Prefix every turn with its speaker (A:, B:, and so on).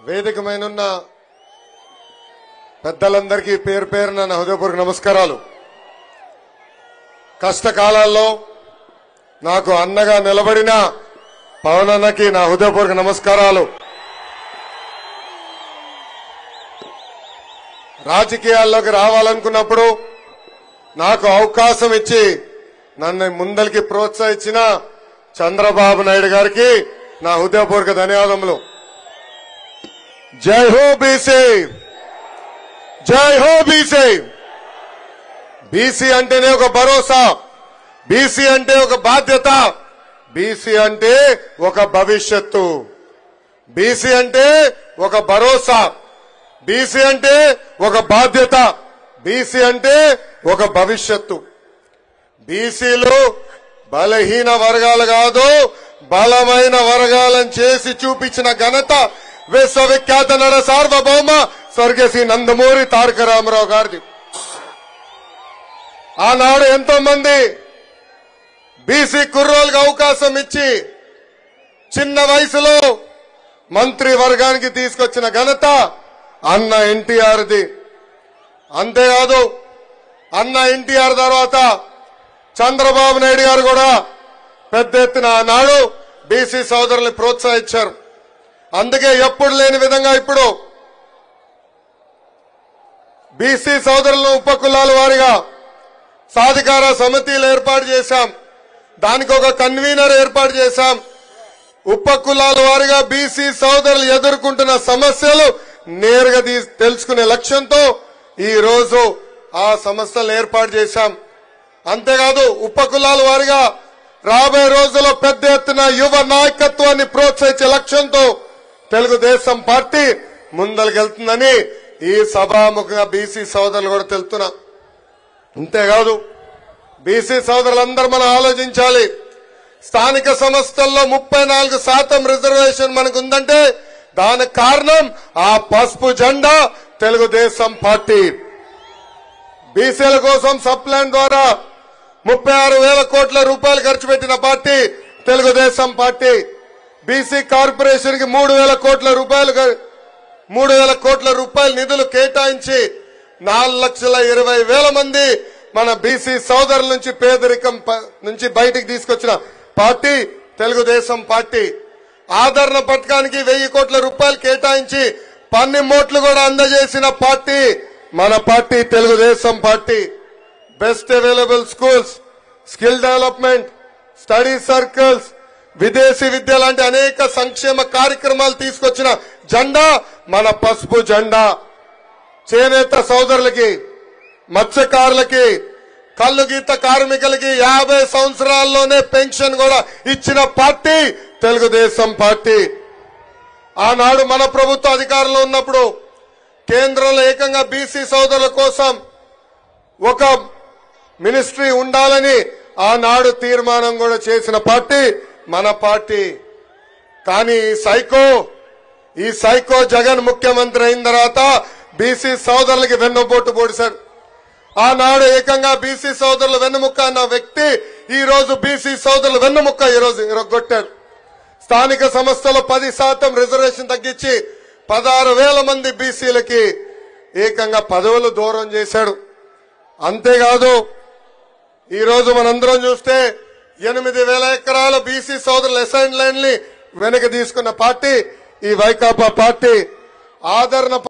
A: వేదికమైనున్న పెద్దలందరికీ పేరు పేరున నా హృదయపూర్వక నమస్కారాలు. కష్టకాలాల్లో నాకు అన్నగా నిలబడిన పవన్ అన్నకి నా హృదయపూర్వక నమస్కారాలు. రాజకీయాల్లోకి రావాలనుకున్నప్పుడు నాకు అవకాశం ఇచ్చి నన్ను ముందరికి ప్రోత్సహించిన చంద్రబాబు నాయుడు గారికి నా హృదయపూర్వక ధన్యవాదములు. జై హో బీసీ, జై హో బీసీ. బీసీ అంటేనే ఒక భరోసా, బీసీ అంటే ఒక బాధ్యత, బీసీ అంటే ఒక భవిష్యత్తు, బీసీ అంటే ఒక భరోసా, బీసీ అంటే ఒక బాధ్యత, బీసీ అంటే ఒక భవిష్యత్తు. బీసీలు బలహీన వర్గాలు కాదు, బలమైన వర్గాలను చేసి చూపించిన ఘనత విశ్వవిఖ్యాత నట సార్వభౌమ స్వర్గీయ శ్రీ నందమూరి తారక రామారావు గారిది. ఆనాడు ఎంతో మంది బీసీ కుర్రోళ్ళకి అవకాశం ఇచ్చి చిన్న వయసులో మంత్రి వర్గానికి తీసుకొచ్చిన ఘనత అన్న ఎన్టీఆర్ది. అంతేకాదు అన్న ఎన్టీఆర్ తర్వాత చంద్రబాబు నాయుడు గారు కూడా పెద్ద ఎత్తున ఆనాడు బీసీ సోదరుల్ని ప్రోత్సహించారు. అందుకే ఎప్పుడు లేని విధంగా ఇప్పుడు బీసీ సోదరులను ఉపకులాల వారిగా సాధికార సమితిలు ఏర్పాటు చేశాం. దానికి ఒక కన్వీనర్ ఏర్పాటు చేశాం. ఉపకులాల వారిగా బీసీ సోదరులు ఎదుర్కొంటున్న సమస్యలు నేరుగా తెలుసుకునే లక్ష్యంతో ఈ రోజు ఆ సంస్థలు ఏర్పాటు చేశాం. అంతేకాదు ఉపకులాల వారిగా రాబోయే రోజుల్లో పెద్ద ఎత్తున యువ నాయకత్వాన్ని ప్రోత్సహించే లక్ష్యంతో తెలుగుదేశం పార్టీ ముందరికెళ్తుందని ఈ సభాముఖంగా బీసీ సోదరులు కూడా తెలుపుతున్నా. అంతేకాదు బీసీ సోదరులందరూ మనం ఆలోచించాలి. స్థానిక సంస్థల్లో 34% రిజర్వేషన్ మనకు ఉందంటే దానికి కారణం ఆ పసుపు జెండా తెలుగుదేశం పార్టీ. బీసీల కోసం సప్లాన్ ద్వారా 36,000 కోట్ల రూపాయలు ఖర్చు పెట్టిన party Telugu Desam party. BC corporation కి 3,000 కోట్ల రూపాయల నిధులు కేటాయించి 4,20,000 మంది మన బీసీ సోదరుల నుంచి పేదరికం నుంచి బయటికి తీసుకొచ్చిన పార్టీ తెలుగుదేశం పార్టీ. ఆదరణ పథకానికి 1,000 కోట్ల రూపాయలు కేటాయించి పన్నిమోట్లు కూడా అందజేసిన పార్టీ మన party Telugu Desam party. Best available schools, skill development, study circles, విదేశీ విద్య లాంటి అనేక సంక్షేమ కార్యక్రమాలు తీసుకొచ్చిన జెండా మన పసుపు జెండా. చేనేత సోదరులకి, మత్స్యకారులకి, కల్లు గీత కార్మికులకి 50 సంవత్సరాల్లోనే పెన్షన్ కూడా ఇచ్చిన పార్టీ తెలుగుదేశం పార్టీ. ఆనాడు మన ప్రభుత్వ అధికారంలో ఉన్నప్పుడు కేంద్రంలో ఏకంగా బీసీ సోదరుల కోసం ఒక మినిస్ట్రీ ఉండాలని ఆనాడు తీర్మానం కూడా చేసిన పార్టీ మన పార్టీ. కానీ ఈ సైకో జగన్ ముఖ్యమంత్రి అయిన తర్వాత బీసీ సోదరులకి వెన్నుపోటు పొడిశాడు. ఆనాడు ఏకంగా బీసీ సోదరులు వెన్నుముక్క అన్న వ్యక్తి ఈ రోజు బీసీ సోదరులు వెన్నుముక్క ఈ రోజు ఇరగొట్టాడు. స్థానిక సంస్థలో 10% రిజర్వేషన్ తగ్గించి 16,000 మంది బీసీలకి ఏకంగా పదవులు దూరం చేశాడు. అంతేకాదు ఈ రోజు మనందరం చూస్తే 8,000 ఎకరాల బీసీ సోదరుల అసైన్ ల్యాండ్ ని వెనక్కి తీసుకున్న పార్టీ ఈ వైకాపా పార్టీ. ఆదరణ